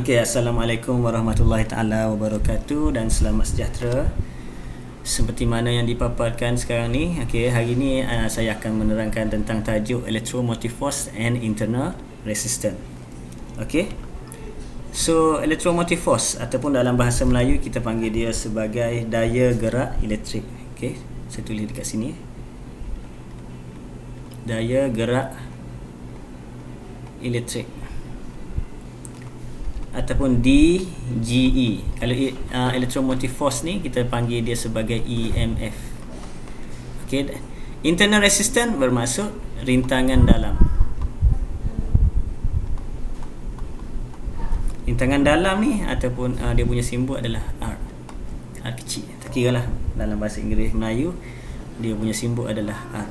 Okey, Assalamualaikum warahmatullahi taala wabarakatuh dan selamat sejahtera. Seperti mana yang dipaparkan sekarang ni, okey, hari ni saya akan menerangkan tentang tajuk electromotive force and internal resistance. Okey. So, electromotive force ataupun dalam bahasa Melayu kita panggil dia sebagai daya gerak elektrik. Okey, saya tulis dekat sini. Daya gerak elektrik ataupun DGE. Kalau electromotive force ni kita panggil dia sebagai EMF. Okey, internal resistance bermaksud rintangan dalam. Rintangan dalam ni ataupun dia punya simbol adalah R. R kecil. Tak kira lah dalam bahasa Inggeris Melayu dia punya simbol adalah R.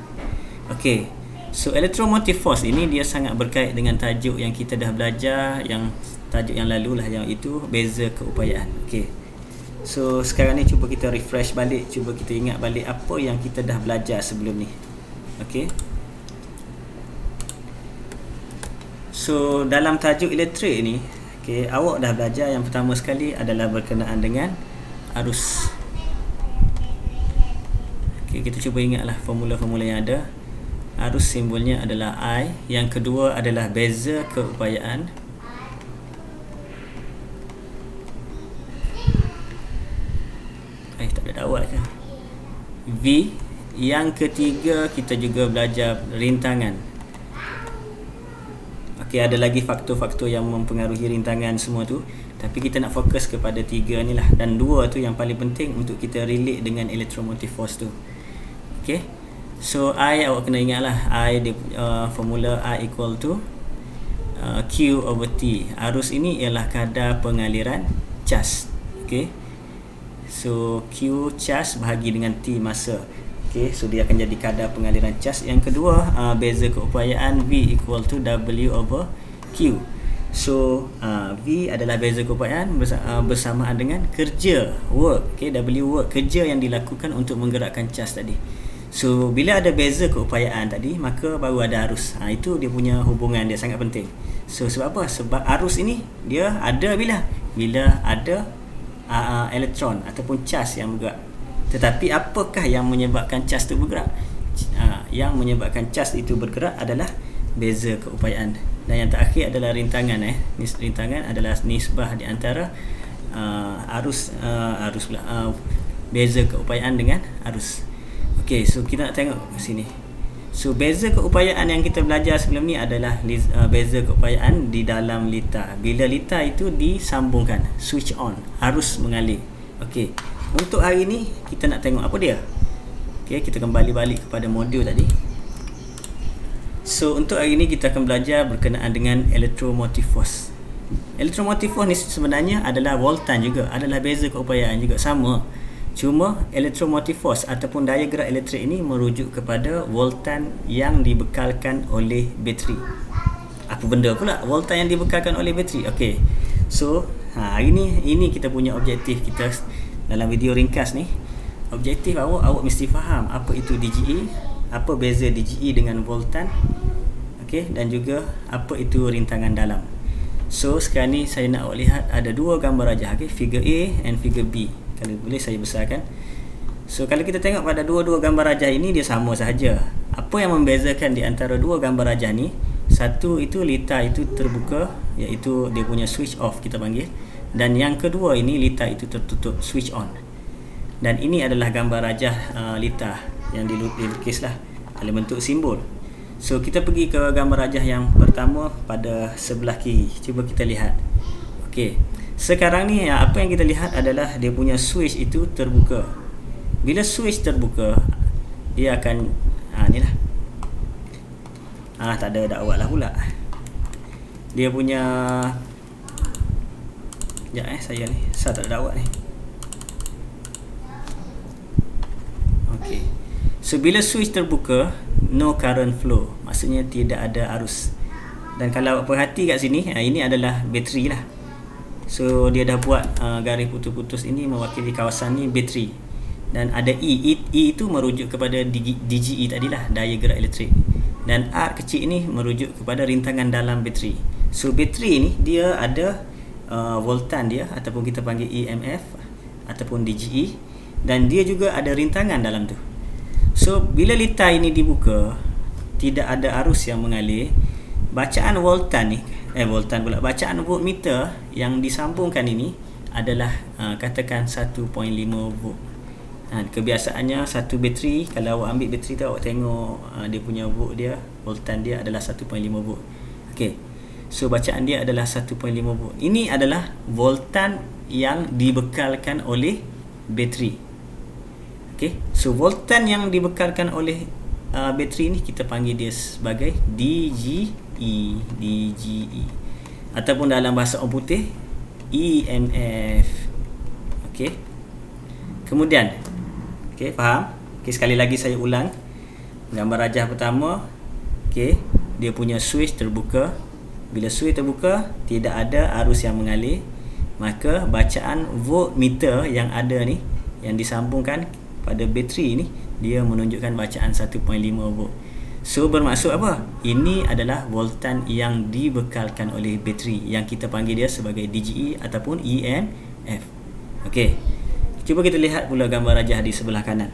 Okey. So electromotive force ini dia sangat berkait dengan tajuk yang kita dah belajar, yang tajuk yang lalu lah, yang itu beza keupayaan. Okey. So sekarang ni cuba kita refresh balik, cuba kita ingat balik apa yang kita dah belajar sebelum ni. Okey. So dalam tajuk elektrik ni, okey, awak dah belajar yang pertama sekali adalah berkenaan dengan arus. Okey, kita cuba ingatlah formula-formula yang ada. Arus simbolnya adalah I. Yang kedua adalah beza keupayaan. Tak ada dawat ke? V. Yang ketiga kita juga belajar rintangan. Okey, ada lagi faktor-faktor yang mempengaruhi rintangan semua tu, tapi kita nak fokus kepada tiga ni lah, dan dua tu yang paling penting untuk kita relate dengan electromotive force tu. Okey. So I awak kena ingat lah, I dia formula I equal to Q over T. Arus ini ialah kadar pengaliran cas. Okey. So Q cas bahagi dengan T masa. Okey, so dia akan jadi kadar pengaliran cas. Yang kedua, beza keupayaan V equal to W over Q. So V adalah beza keupayaan bersamaan dengan kerja, work. Okey, W work, kerja yang dilakukan untuk menggerakkan cas tadi. So bila ada beza keupayaan tadi, maka baru ada arus. Itu dia punya hubungan dia sangat penting. So sebab apa? Sebab arus ini dia ada bila ada elektron ataupun cas yang bergerak. Tetapi apakah yang menyebabkan cas itu bergerak? Yang menyebabkan cas itu bergerak adalah beza keupayaan. Dan yang terakhir adalah rintangan. Rintangan adalah nisbah di antara beza keupayaan dengan arus. Okey, so kita nak tengok ke sini. So beza keupayaan yang kita belajar sebelum ni adalah beza keupayaan di dalam litar. Bila litar itu disambungkan, switch on, arus mengalir. Okey, untuk hari ni kita nak tengok apa dia. Okey, kita kembali balik kepada modul tadi. So untuk hari ni kita akan belajar berkenaan dengan electromotive force. Electromotive force ni sebenarnya adalah voltan juga, adalah beza keupayaan juga, sama. Cuma electromotive force ataupun daya gerak elektrik ini merujuk kepada voltan yang dibekalkan oleh bateri. Apa benda pula voltan yang dibekalkan oleh bateri? Okey. So, hari ni ini kita punya objektif kita dalam video ringkas ni. Objektif awak mesti faham apa itu DGE, apa beza DGE dengan voltan. Okey, dan juga apa itu rintangan dalam. So, sekarang ni saya nak awak lihat ada dua gambar rajah, okey, figure A and figure B. Kalau boleh saya besarkan. So kalau kita tengok pada dua-dua gambar rajah ini, dia sama sahaja. Apa yang membezakan di antara dua gambar rajah ni? Satu itu litar itu terbuka, iaitu dia punya switch off kita panggil. Dan yang kedua ini litar itu tertutup, switch on. Dan ini adalah gambar rajah litar yang dilukislah dalam bentuk simbol. So kita pergi ke gambar rajah yang pertama pada sebelah kiri. Cuba kita lihat. Okey. Sekarang ni apa yang kita lihat adalah dia punya switch itu terbuka. Bila switch terbuka, dia akan inilah. Tak ada dakwat lah pula. Dia punya saya tak ada dakwat ni. Okey. So bila switch terbuka, no current flow. Maksudnya tidak ada arus. Dan kalau awak perhati kat sini, ini adalah bateri lah. So dia dah buat garis putus-putus ini mewakili kawasan ni bateri. Dan ada E itu merujuk kepada DGE tadilah, daya gerak elektrik. Dan R kecil ini merujuk kepada rintangan dalam bateri. So bateri ni dia ada voltan dia ataupun kita panggil EMF ataupun DGE, dan dia juga ada rintangan dalam tu. So bila litar ini dibuka, tidak ada arus yang mengalir, bacaan voltan ni bacaan voltmeter yang disambungkan ini adalah katakan 1.5 volt. Kebiasaannya satu bateri, kalau awak ambil bateri tu, awak tengok dia punya volt dia, voltan dia adalah 1.5 volt. Okey. So bacaan dia adalah 1.5 volt. Ini adalah voltan yang dibekalkan oleh bateri. Okey. So voltan yang dibekalkan oleh bateri ni kita panggil dia sebagai DGE ataupun dalam bahasa orang putih EMF. Okey. Kemudian, okey, faham? Okey, sekali lagi saya ulang. Gambar rajah pertama, okey, dia punya switch terbuka. Bila switch terbuka, tidak ada arus yang mengalir, maka bacaan voltmeter yang ada ni, yang disambungkan pada bateri ni, dia menunjukkan bacaan 1.5 volt. So bermaksud apa? Ini adalah voltan yang dibekalkan oleh bateri, yang kita panggil dia sebagai DGE ataupun EMF. Okey. Cuba kita lihat pula gambar rajah di sebelah kanan.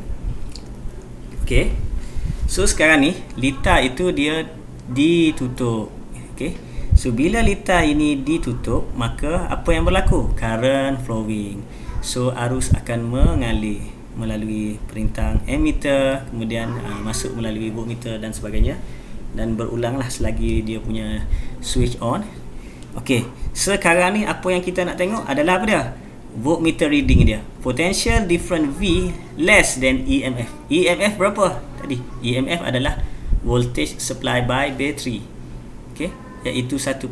Okey. So sekarang ni litar itu dia ditutup. Okey. So bila litar ini ditutup, maka apa yang berlaku? Current flowing. So arus akan mengalir melalui perintang ammeter, kemudian masuk melalui voltmeter dan sebagainya, dan berulanglah selagi dia punya switch on. Okey, sekarang ni apa yang kita nak tengok adalah apa dia? Voltmeter reading dia. Potential difference V less than EMF. EMF berapa tadi? EMF adalah voltage supply by battery. Okey, iaitu 1.5.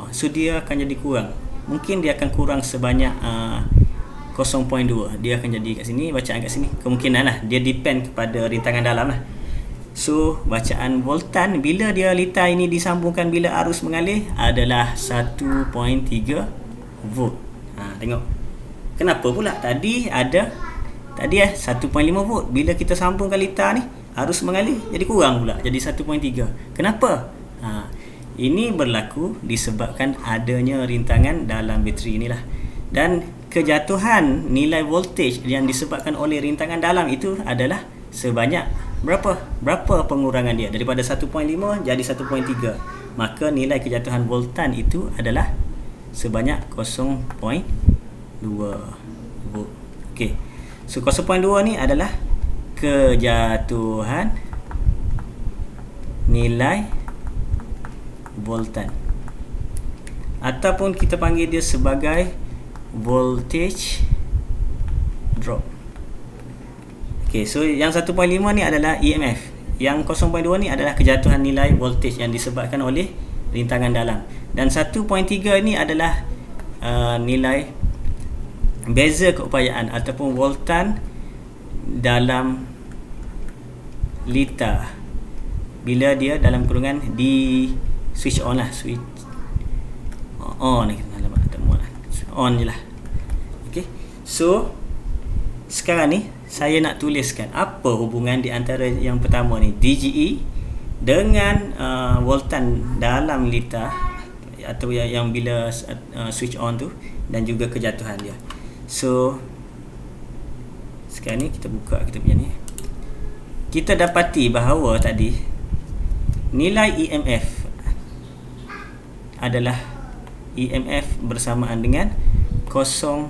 So dia akan jadi kurang. Mungkin dia akan kurang sebanyak 0.2. Dia akan jadi kat sini, bacaan kat sini. Kemungkinan lah, dia depend kepada rintangan dalam lah. So bacaan voltan bila dia litar ini disambungkan bila arus mengalir adalah 1.3 volt. Tengok. Kenapa pula tadi 1.5 volt. Bila kita sambungkan litar ni, arus mengalir jadi kurang pula, jadi 1.3. Kenapa? Ini berlaku disebabkan adanya rintangan dalam bateri inilah. Dan kejatuhan nilai voltage yang disebabkan oleh rintangan dalam itu adalah sebanyak berapa pengurangan dia daripada 1.5 jadi 1.3. Maka nilai kejatuhan voltan itu adalah sebanyak 0.2 volt. Okey. So 0.2 ni adalah kejatuhan nilai voltan, ataupun kita panggil dia sebagai voltage drop. Okey, so yang 1.5 ni adalah EMF. Yang 0.2 ni adalah kejatuhan nilai voltage yang disebabkan oleh rintangan dalam. Dan 1.3 ni adalah nilai beza keupayaan ataupun voltan dalam litar bila dia dalam kurungan di switch on lah, switch on ni, on je lah. Okay. So sekarang ni saya nak tuliskan apa hubungan di antara yang pertama ni, DGE, dengan voltan dalam litar atau yang bila switch on tu, dan juga kejatuhan dia. So sekarang ni kita buka kita punya ni. Kita dapati bahawa tadi nilai EMF adalah EMF bersamaan dengan 1.5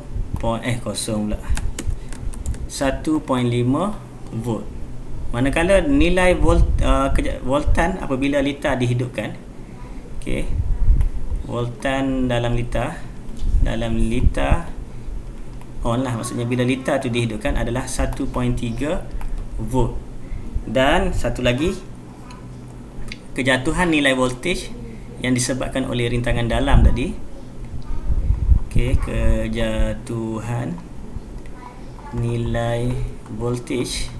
volt. Manakala nilai voltan apabila litar dihidupkan, okey, voltan dalam litar on lah, maksudnya bila litar tu dihidupkan adalah 1.3 volt. Dan satu lagi, kejatuhan nilai voltage yang disebabkan oleh rintangan dalam tadi. Okey, kejatuhan nilai voltage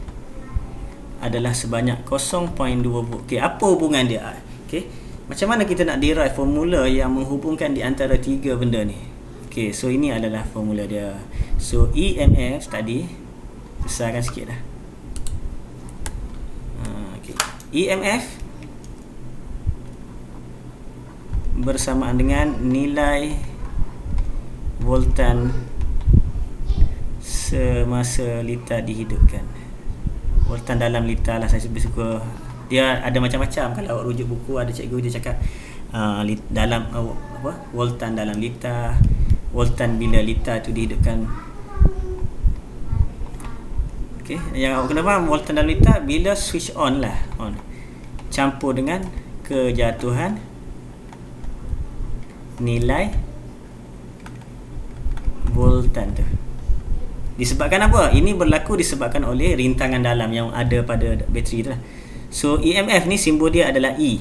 adalah sebanyak 0.2 volt. Okey, apa hubungan dia? Okey, macam mana kita nak derive formula yang menghubungkan di antara tiga benda ni? Okey, so ini adalah formula dia. So EMF tadi, besarkan sikit dah. Okey, EMF bersamaan dengan nilai voltan semasa litar dihidupkan. Voltan dalam litar lah, saya suka. Dia ada macam-macam. Kalau awak rujuk buku, ada cikgu dia cakap dalam voltan dalam litar, voltan bila litar tu dihidupkan. Okey, yang awak kena faham, voltan dalam litar bila switch on lah, on, campur dengan kejatuhan nilai voltan tu. Disebabkan apa? Ini berlaku disebabkan oleh rintangan dalam yang ada pada bateri tu lah. So EMF ni simbol dia adalah E.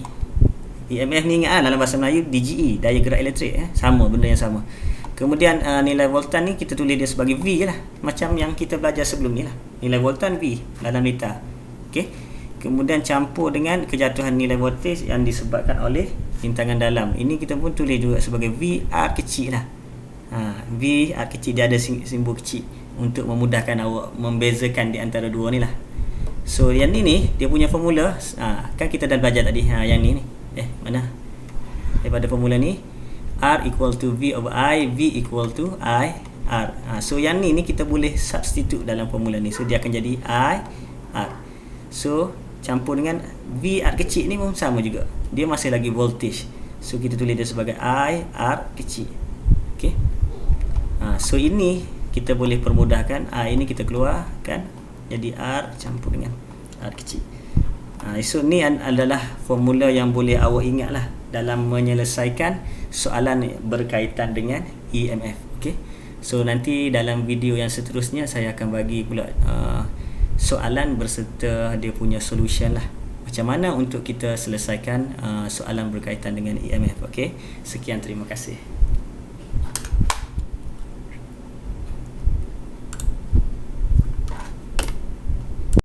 EMF ni ingat dalam bahasa Melayu DGE, daya gerak elektrik, sama, benda yang sama. Kemudian nilai voltan ni kita tulis dia sebagai V je lah, macam yang kita belajar sebelum ni lah. Nilai voltan V dalam litar. Okey. Kemudian campur dengan kejatuhan nilai voltage yang disebabkan oleh rintangan dalam. Ini kita pun tulis juga sebagai VR kecil lah. VR kecil, dia ada simbol kecil untuk memudahkan awak membezakan di antara dua ni lah. So yang ni dia punya formula, kan kita dah belajar tadi. Yang ni mana? Daripada formula ni, R equal to V over I, V equal to I R. So yang ni kita boleh substitute dalam formula ni. So dia akan jadi I R. So campur dengan VR kecil ni pun sama juga, dia masih lagi voltage. So kita tulis dia sebagai I R kecil. Okey. So ini kita boleh permudahkan. Ini kita keluarkan jadi R campur dengan R kecil. So ni adalah formula yang boleh awak ingat lah dalam menyelesaikan soalan berkaitan dengan EMF. Okey. So nanti dalam video yang seterusnya saya akan bagi pula soalan berserta dia punya solution lah, macam mana untuk kita selesaikan soalan berkaitan dengan EMF. Okey. Sekian, terima kasih.